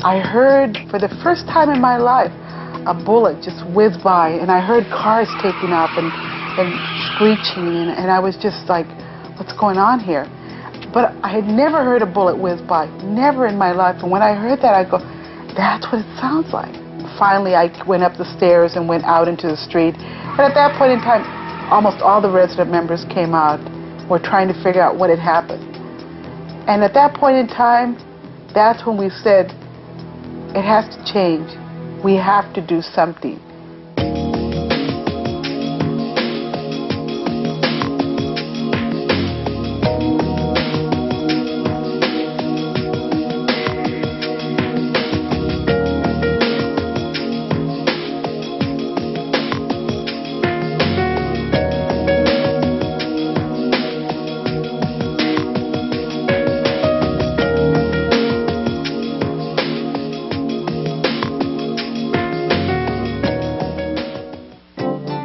I heard, for the first time in my life, a bullet just whizzed by, and I heard cars taking off and screeching, and I was just like, what's going on here? But I had never heard a bullet whiz by, never in my life. And when I heard that, I go, that's what it sounds like. Finally, I went up the stairs and went out into the street. And at that point in time, almost all the resident members came out, were trying to figure out what had happened. And at that point in time, that's when we said, it has to change. We have to do something.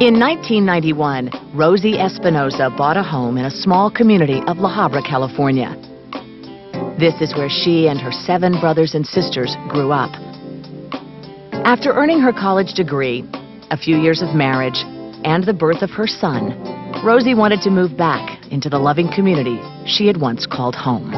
In 1991, Rosie Espinoza bought a home in a small community of La Habra, California. This is where she and her 7 brothers and sisters grew up. After earning her college degree, a few years of marriage, and the birth of her son, Rosie wanted to move back into the loving community she had once called home.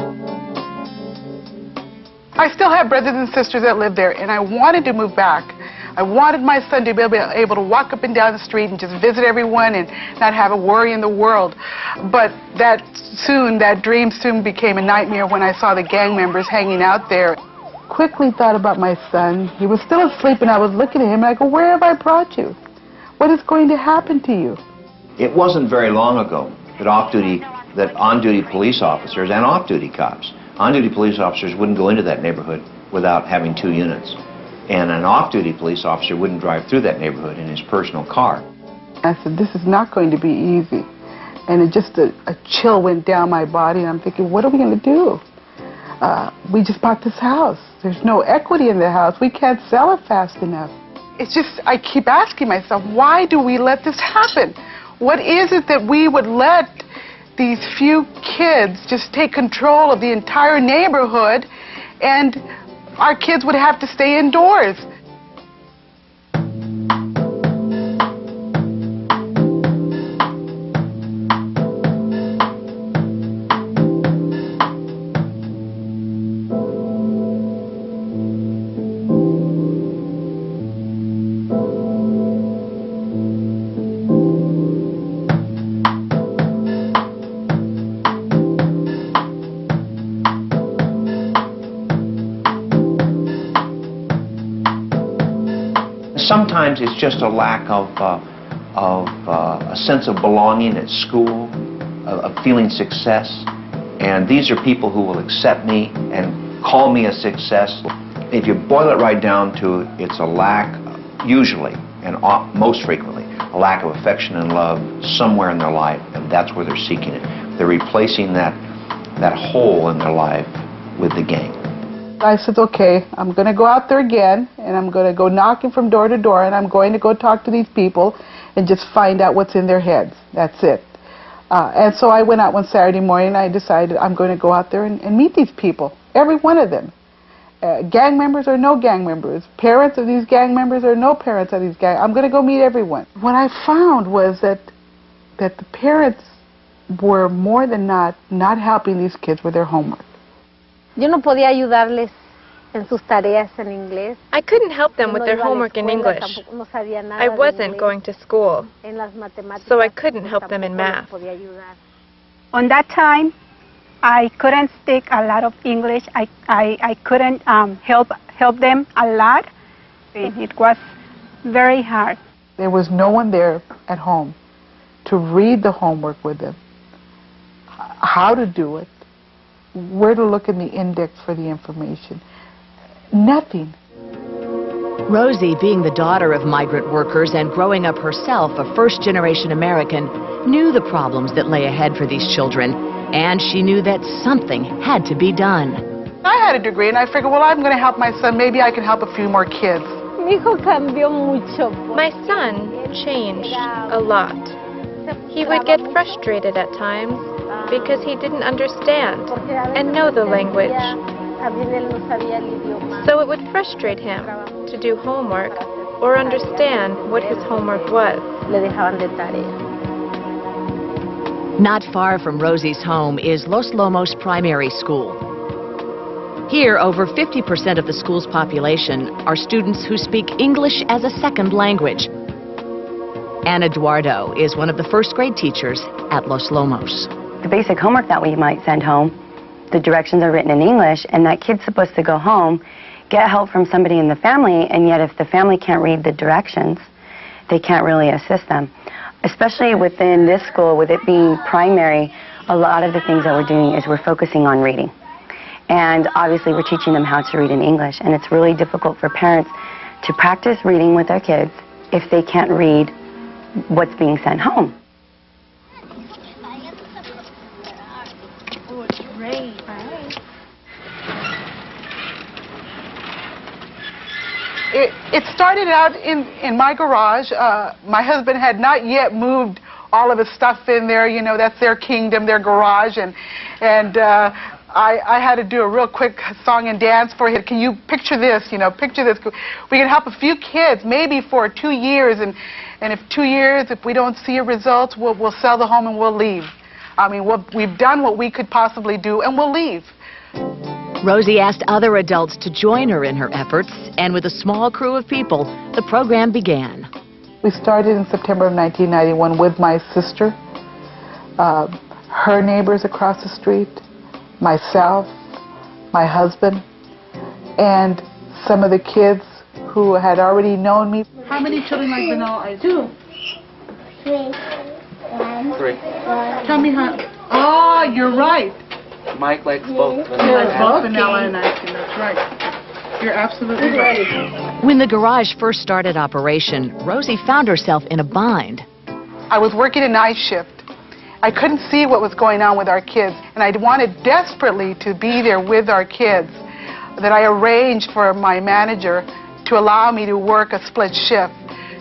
I still have brothers and sisters that live there, and I wanted to move back. I wanted my son to be able to walk up and down the street and just visit everyone and not have a worry in the world. But that dream soon became a nightmare when I saw the gang members hanging out there. Quickly thought about my son. He was still asleep, and I was looking at him, and I go, where have I brought you? What is going to happen to you? It wasn't very long ago that on-duty police officers and off-duty cops, on-duty police officers wouldn't go into that neighborhood without having 2 units. And an off-duty police officer wouldn't drive through that neighborhood in his personal car. I said, this is not going to be easy. And it just a chill went down my body, and I'm thinking, what are we going to do? We just bought this house. There's no equity in the house. We can't sell it fast enough. It's just, I keep asking myself, why do we let this happen? What is it that we would let these few kids just take control of the entire neighborhood, and our kids would have to stay indoors? Sometimes it's just a lack of a sense of belonging at school, of feeling success. And these are people who will accept me and call me a success. If you boil it right down to it, it's a lack, usually, and most frequently, a lack of affection and love somewhere in their life, and that's where they're seeking it. They're replacing that hole in their life with the gang. I said, okay, I'm going to go out there again, and I'm going to go knocking from door to door, and I'm going to go talk to these people and just find out what's in their heads. That's it. And so I went out one Saturday morning, and I decided I'm going to go out there and meet these people, every one of them. Gang members or no gang members, parents of these gang members or no parents of these gang. I'm going to go meet everyone. What I found was that the parents were more than not helping these kids with their homework. Yo no podía ayudarles en sus tareas en inglés. I couldn't help them with their homework in English. I wasn't going to school, so I couldn't help them in math. On that time, I couldn't speak a lot of English. I couldn't help them a lot. It was very hard. There was no one there at home to read the homework with them, how to do it, where to look in the index for the information. Nothing. Rosie, being the daughter of migrant workers and growing up herself a first-generation American, knew the problems that lay ahead for these children, and she knew that something had to be done. I had a degree, and I figured, well, I'm going to help my son. Maybe I can help a few more kids. Mi hijo cambió mucho. My son changed a lot. He would get frustrated at times because he didn't understand and know the language. So it would frustrate him to do homework or understand what his homework was. Not far from Rosie's home is Los Lomos Primary School. Here, over 50% of the school's population are students who speak English as a second language. Anna Eduardo is one of the first grade teachers at Los Lomos. The basic homework that we might send home, the directions are written in English, and that kid's supposed to go home, get help from somebody in the family, and yet if the family can't read the directions, they can't really assist them. Especially within this school, with it being primary, a lot of the things that we're doing is we're focusing on reading. And obviously we're teaching them how to read in English, and it's really difficult for parents to practice reading with their kids if they can't read what's being sent home. It started out in my garage. My husband had not yet moved all of his stuff in there. You know, that's their kingdom, their garage, and I had to do a real quick song and dance for him. Can you picture this? You know, picture this. We can help a few kids, maybe for 2 years, and if 2 years, if we don't see a result, we'll sell the home and we'll leave. I mean, we've done what we could possibly do, and we'll leave. Rosie asked other adults to join her in her efforts, and with a small crew of people, the program began. We started in September of 1991 with my sister, her neighbors across the street, myself, my husband, and some of the kids who had already known me. How many children like vanilla ice? 2. 3. 1. 3. Tell me how. Oh, you're right. Mike likes both Vanilla and ice cream, that's right. You're absolutely right. When the garage first started operation, Rosie found herself in a bind. I was working a night shift. I couldn't see what was going on with our kids, and I wanted desperately to be there with our kids, that I arranged for my manager to allow me to work a split shift,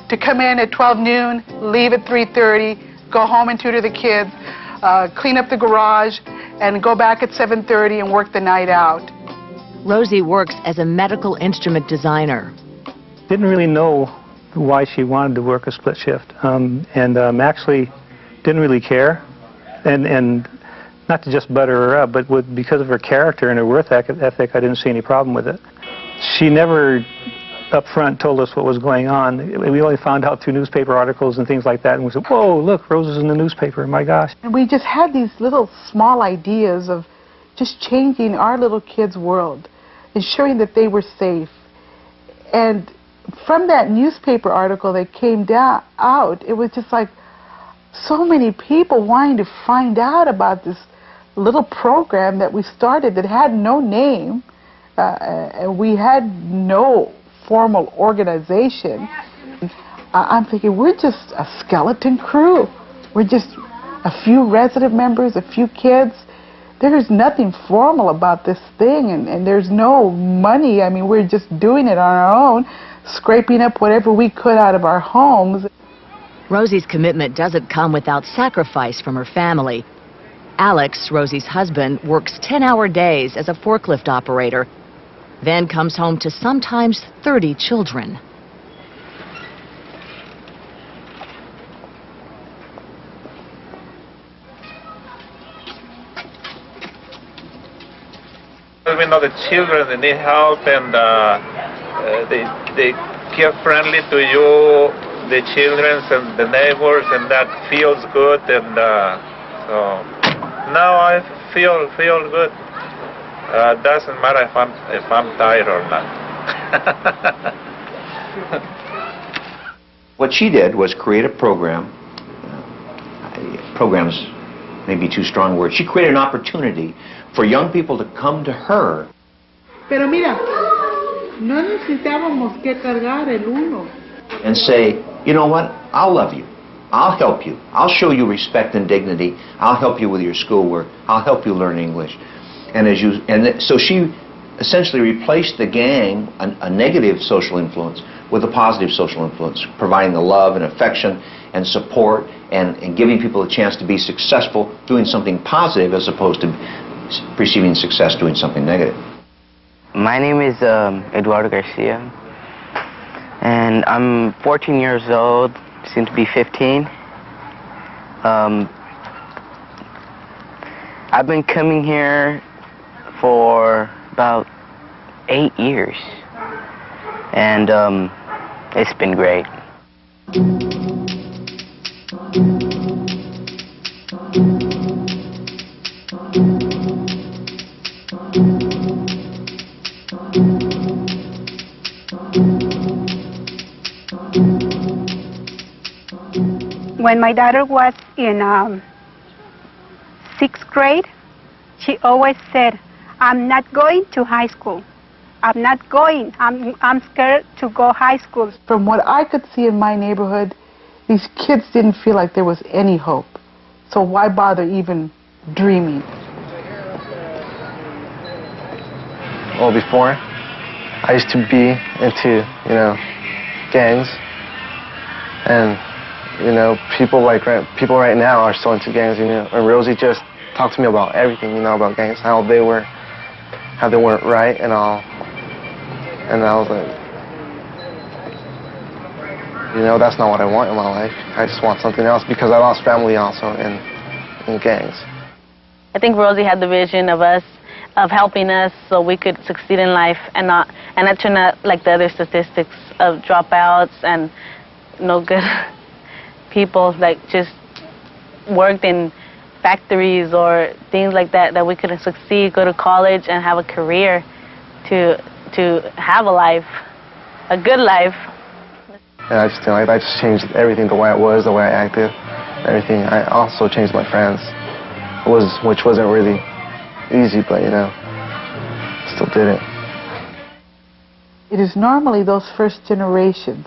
to come in at 12 noon, leave at 3:30, go home and tutor the kids, clean up the garage, and go back at 7:30 and work the night out. Rosie works as a medical instrument designer. Didn't really know why she wanted to work a split shift, and actually didn't really care. And not to just butter her up, but because of her character and her work ethic, I didn't see any problem with it. She never up front told us what was going on. We only found out through newspaper articles and things like that, and we said, whoa, look, Rose is in the newspaper, my gosh. And we just had these little small ideas of just changing our little kids' world, ensuring that they were safe. And from that newspaper article that came out, it was just like so many people wanting to find out about this little program that we started that had no name. We had no formal organization. I'm thinking, we're just a skeleton crew. We're just a few resident members, a few kids. There's nothing formal about this thing, and there's no money. I mean, we're just doing it on our own, scraping up whatever we could out of our homes. Rosie's commitment doesn't come without sacrifice from her family. Alex, Rosie's husband, works 10-hour days as a forklift operator, then comes home to sometimes 30 children. We know the children, they need help, and they care friendly to you, the children and the neighbors, and that feels good. And so now I feel good. Doesn't matter if I'm tired or not. What she did was create a program. Programs may be too strong a word. She created an opportunity for young people to come to her. Pero mira, no necesitábamos que cargar el uno. And say, you know what, I'll love you. I'll help you. I'll show you respect and dignity. I'll help you with your schoolwork. I'll help you learn English. So she essentially replaced the gang, a negative social influence, with a positive social influence, providing the love and affection and support and giving people a chance to be successful doing something positive as opposed to perceiving success doing something negative. My name is Eduardo Garcia, and I'm 14 years old, soon to be 15. I've been coming here for about 8 years, and it's been great. When my daughter was in 6th grade, she always said, "I'm not going to high school. I'm not going. I'm scared to go high school." From what I could see in my neighborhood, these kids didn't feel like there was any hope. So why bother even dreaming? Well, before, I used to be into, gangs. And, people right now are so into gangs, And Rosie just talked to me about everything, about gangs, how they weren't right and all. And I was like, that's not what I want in my life. I just want something else because I lost family also in gangs. I think Rosie had the vision of helping us so we could succeed in life and not turn out like the other statistics of dropouts and no good people, like just worked in factories or things like that we could succeed, go to college and have a career to have a life, a good life. And I just changed everything, the way it was, the way I acted, everything. I also changed my friends, which wasn't really easy, but still did it. It is normally those first generations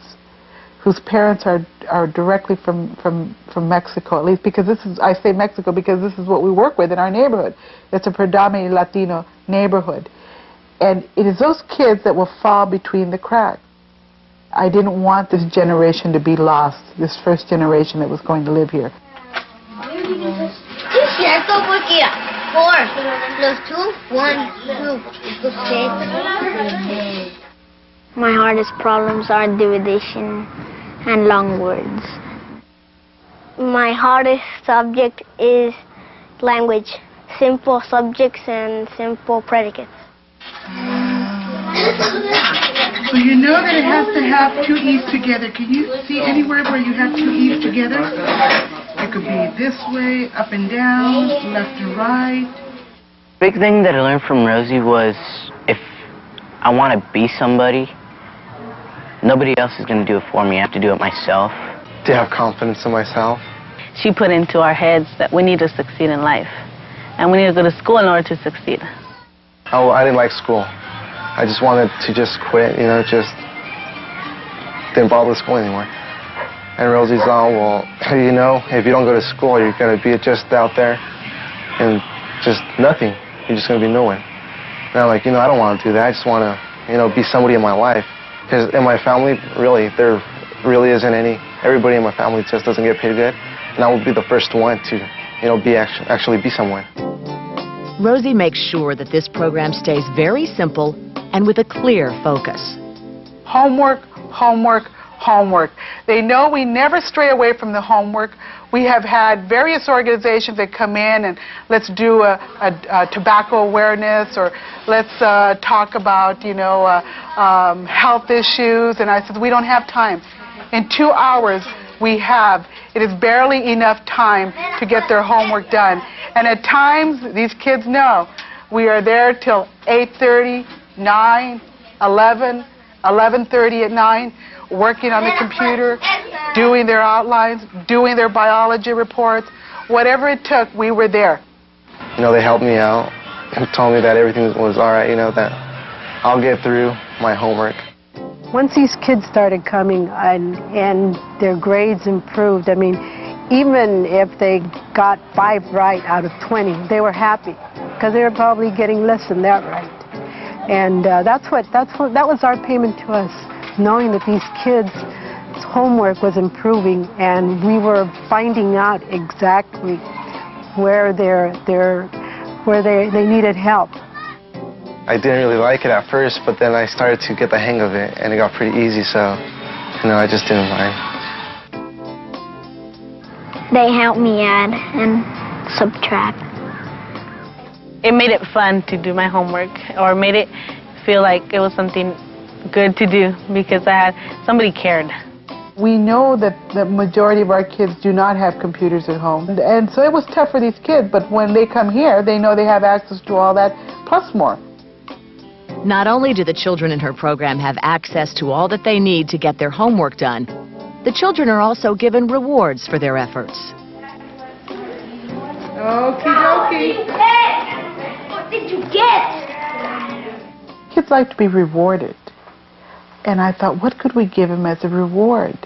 whose parents are directly from Mexico, at least because I say Mexico because this is what we work with in our neighborhood. It's a predominantly Latino neighborhood. And it is those kids that will fall between the cracks. I didn't want this generation to be lost, this first generation that was going to live here. My hardest problems are division and long words. My hardest subject is language, simple subjects and simple predicates. So you know that it has to have two E's together. Can you see anywhere where you have two E's together? It could be this way, up and down, left and right. Big thing that I learned from Rosie was if I want to be somebody, nobody else is going to do it for me. I have to do it myself. To have confidence in myself. She put into our heads that we need to succeed in life, and we need to go to school in order to succeed. Oh, I didn't like school. I just wanted to just quit, just didn't bother with school anymore. And Rosie's all, well, if you don't go to school, you're going to be just out there and just nothing. You're just going to be nowhere. And I'm like, I don't want to do that. I just want to, be somebody in my life. Because in my family, really, there really isn't any. Everybody in my family just doesn't get paid good. And I will be the first one to, actually be someone. Rosie makes sure that this program stays very simple and with a clear focus. Homework, homework, homework. They know we never stray away from the homework. We have had various organizations that come in and let's do a tobacco awareness, or let's talk about, health issues. And I said, we don't have time. In 2 hours, it is barely enough time to get their homework done. And at times, these kids know we are there till 8:30, 9, 11, 11:30 at night, working on the computer, doing their outlines, doing their biology reports. Whatever it took, we were there. They helped me out and told me that everything was all right, that I'll get through my homework. Once these kids started coming and their grades improved, even if they got 5 right out of 20, they were happy because they were probably getting less than that right. And that was our payment to us, knowing that these kids' homework was improving and we were finding out exactly where they needed help. I didn't really like it at first, but then I started to get the hang of it, and it got pretty easy, so, you know, I just didn't mind. They helped me add and subtract. It made it fun to do my homework, or made it feel like it was something good to do because somebody cared. We know that the majority of our kids do not have computers at home, and so it was tough for these kids, but when they come here, they know they have access to all that, plus more. Not only do the children in her program have access to all that they need to get their homework done, the children are also given rewards for their efforts. Okie dokie. What did you get? Kids like to be rewarded. And I thought, what could we give them as a reward?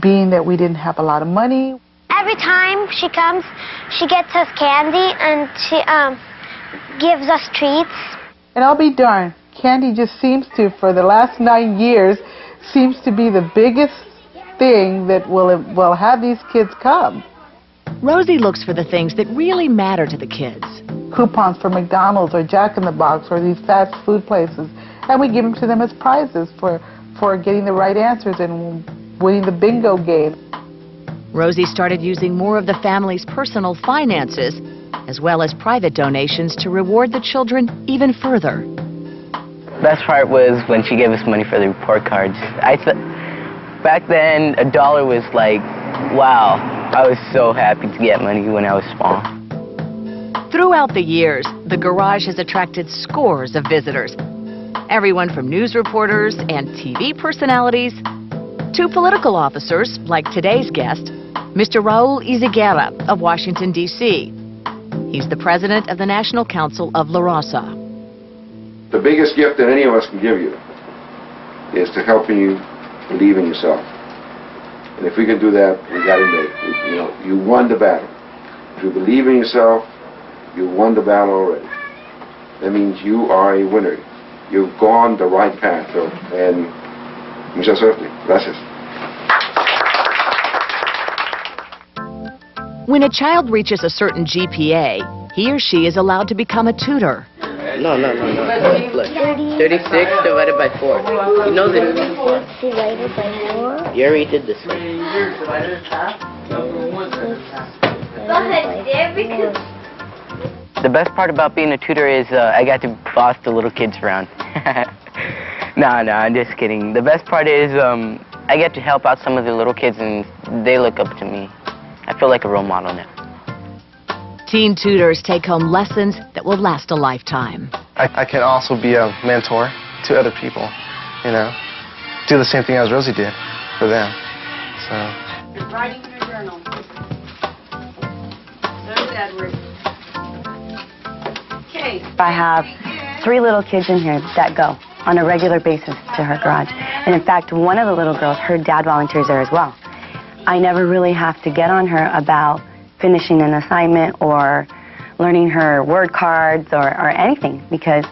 Being that we didn't have a lot of money. Every time she comes, she gets us candy and she gives us treats. And I'll be darned, candy just seems to, for the last 9 years, seems to be the biggest thing that will have these kids come. Rosie looks for the things that really matter to the kids. Coupons for McDonald's or Jack in the Box or these fast food places. And we give them to them as prizes for getting the right answers and winning the bingo game. Rosie started using more of the family's personal finances, as well as private donations, to reward the children even further. Best part was when she gave us money for the report cards. Back then, $1 was like, wow. I was so happy to get money when I was small. Throughout the years, the garage has attracted scores of visitors. Everyone from news reporters and TV personalities to political officers, like today's guest, Mr. Raul Iziguerra of Washington, D.C. He's the president of the National Council of La Raza. The biggest gift that any of us can give you is to help you believe in yourself. And if we can do that, we got to make. You won the battle. If you believe in yourself, you won the battle already. That means you are a winner. You've gone the right path, and mucha suerte. Gracias. When a child reaches a certain GPA, he or she is allowed to become a tutor. No. Look, 36 divided by 4. You know this. 36 divided by 4. You already did this one. The best part about being a tutor is I got to boss the little kids around. No, I'm just kidding. The best part is I get to help out some of the little kids and they look up to me. I feel like a role model now. Teen tutors take home lessons that will last a lifetime. I can also be a mentor to other people, do the same thing as Rosie did for them. So. Writing in your journal. There's Edward. Okay. I have 3 little kids in here that go on a regular basis to her garage. And in fact, one of the little girls, her dad volunteers there as well. I never really have to get on her about finishing an assignment or learning her word cards or anything, because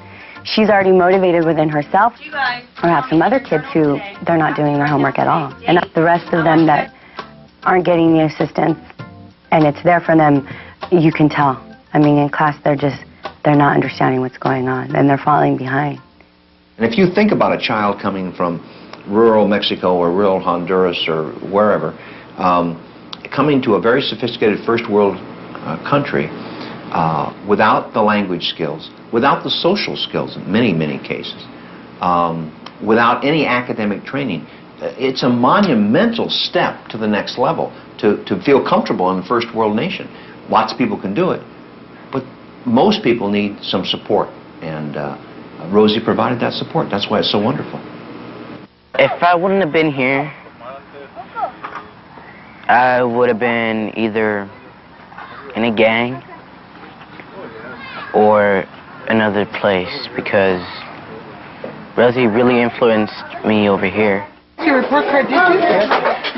she's already motivated within herself. Or have some other kids who they're not doing their homework at all. And the rest of them that aren't getting the assistance and it's there for them, you can tell. I mean, in class they're not understanding what's going on and they're falling behind. And if you think about a child coming from rural Mexico or rural Honduras or wherever, coming to a very sophisticated first world country without the language skills, without the social skills in many cases, without any academic training, it's a monumental step to the next level to feel comfortable in a first world nation. Lots of people can do it, but most people need some support, and Rosie provided that support. That's why it's so wonderful. If I wouldn't have been here, I would have been either in a gang or another place, because Rosie really influenced me over here. Your report card, did you?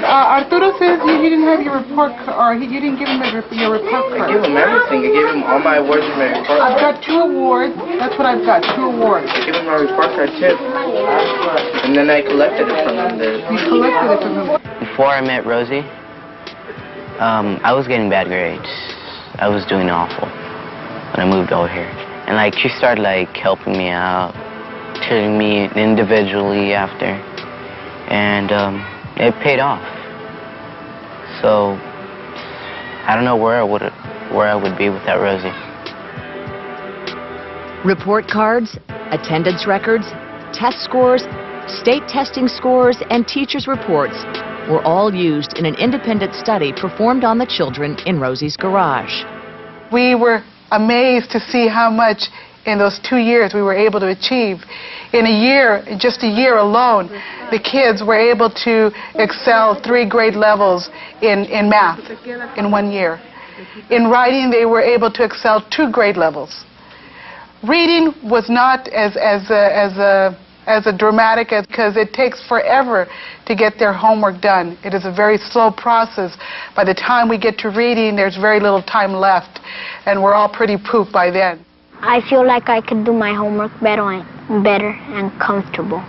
Arturo says you didn't have your report card, or you didn't give him your report card. I gave him everything. I gave him all my awards and my report card. I've got 2 awards. That's what I've got, 2 awards. I gave him my report card too. And then I collected it from him. You collected it from him. Before I met Rosie, I was getting bad grades. I was doing awful when I moved over here. And like she started like helping me out, treating me individually after, and it paid off. So I don't know where I would be without Rosie. Report cards, attendance records, test scores, state testing scores, and teachers' reports were all used in an independent study performed on the children in Rosie's Garage. We were amazed to see how much in those 2 years we were able to achieve. In a year, just a year alone, the kids were able to excel 3 grade levels in math in 1 year. In writing, they were able to excel 2 grade levels. Reading was not as dramatic because it takes forever to get their homework done. It is a very slow process. By the time we get to reading, there's very little time left, and we're all pretty pooped by then. I feel like I could do my homework better and comfortable.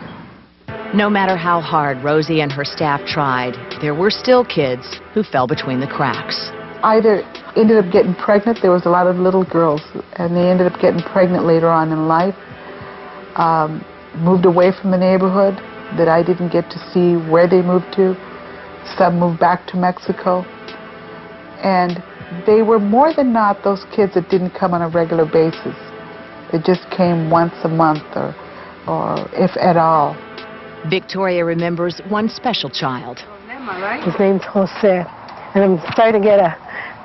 No matter how hard Rosie and her staff tried, there were still kids who fell between the cracks. Either ended up getting pregnant, there was a lot of little girls, and they ended up getting pregnant later on in life, moved away from the neighborhood that I didn't get to see where they moved to. Some moved back to Mexico, and they were more than not those kids that didn't come on a regular basis. They just came once a month or if at all. Victoria remembers one special child. His name's Jose, and I'm starting to get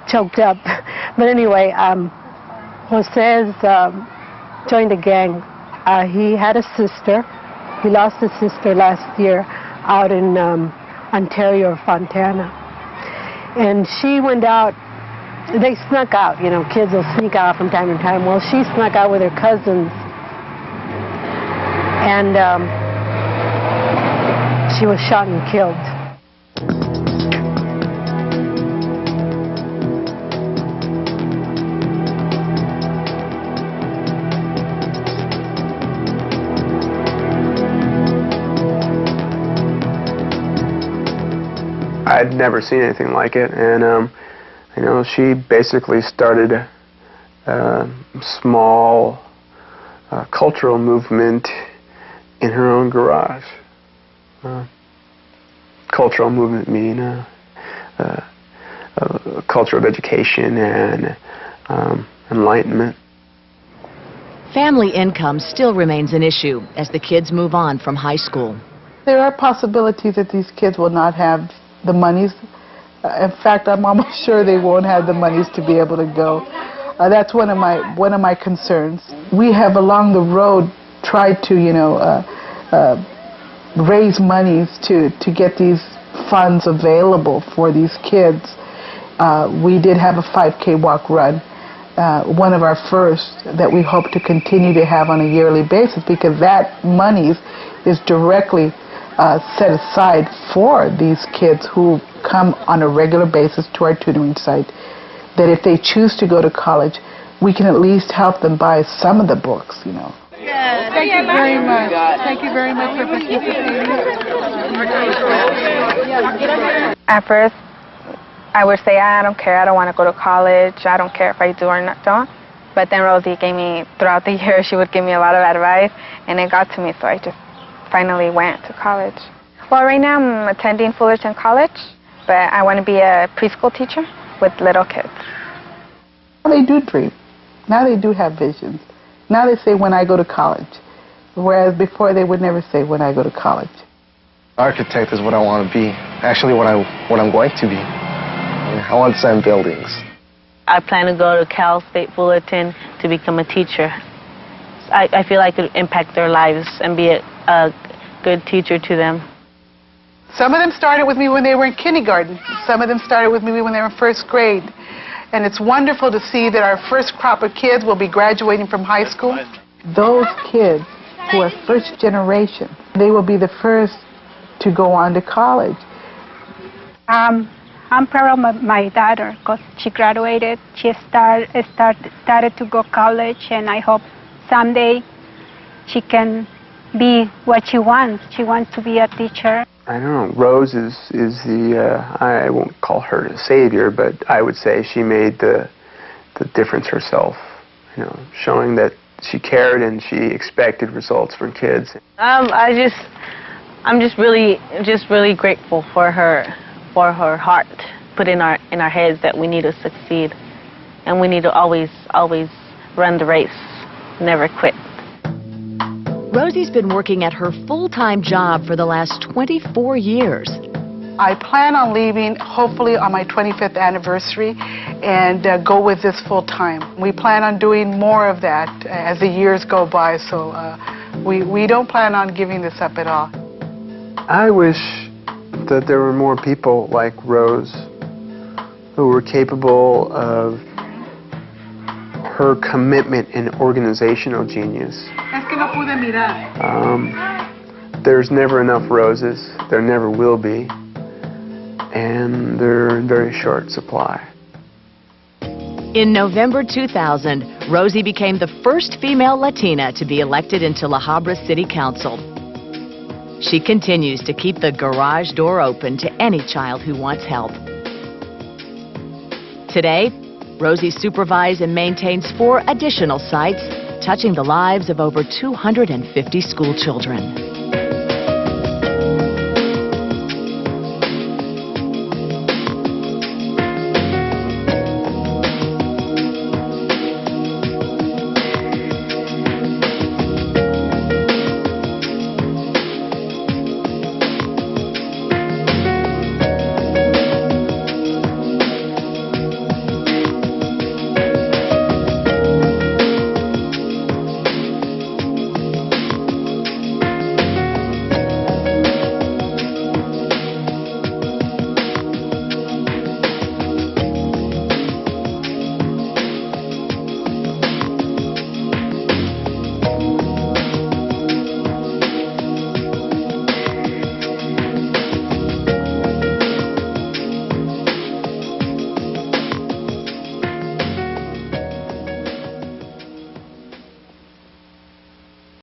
choked up. But anyway, Jose's joined a gang. He had a sister. He lost his sister last year out in Ontario, Fontana. And she went out. They snuck out, you know, kids will sneak out from time to time. Well, she snuck out with her cousins. And she was shot and killed. I'd never seen anything like it, and you know, she basically started a small cultural movement in her own garage. Cultural movement meaning a culture of education and enlightenment. Family income still remains an issue as the kids move on from high school. There are possibilities that these kids will not have the monies. In fact, I'm almost sure they won't have the monies to be able to go. That's one of my concerns. We have along the road tried to, you know, raise monies to get these funds available for these kids. We did have a 5K walk run, one of our first that we hope to continue to have on a yearly basis, because that money is directly set aside for these kids who come on a regular basis to our tutoring site, that if they choose to go to college, we can at least help them buy some of the books, you know. Thank you very much. Thank you very much for participating. At first, I would say, I don't care, I don't want to go to college, I don't care if I do or don't. But then Rosie gave me, throughout the year, she would give me a lot of advice, and it got to me, so I just finally went to college. Well, right now I'm attending Fullerton College, but I want to be a preschool teacher with little kids. They do dream. Now they do have visions. Now they say, when I go to college, whereas before they would never say, when I go to college. Architect is what I want to be. Actually, what I'm going to be. I want to design buildings. I plan to go to Cal State Fullerton to become a teacher. I feel I could impact their lives and be a good teacher to them. Some of them started with me when they were in kindergarten. Some of them started with me when they were in first grade. And it's wonderful to see that our first crop of kids will be graduating from high school. Those kids who are first generation, they will be the first to go on to college. I'm proud of my daughter because she graduated. She started to go to college, and I hope someday she can be what she wants. She wants to be a teacher. I don't know. Rose is the, I won't call her a savior, but I would say she made the difference herself, you know, showing that she cared and she expected results from kids. I'm just really grateful for her heart put in our heads that we need to succeed, and we need to always run the race, never quit. Rosie's been working at her full-time job for the last 24 years. I plan on leaving hopefully on my 25th anniversary and go with this full-time. We plan on doing more of that as the years go by, so we don't plan on giving this up at all. I wish that there were more people like Rose who were capable of her commitment and organizational genius. There's never enough Roses, there never will be, and they're in very short supply. In November 2000, Rosie became the first female Latina to be elected into La Habra City Council. She continues to keep the garage door open to any child who wants help. Today, Rosie supervises and maintains 4 additional sites, touching the lives of over 250 school children.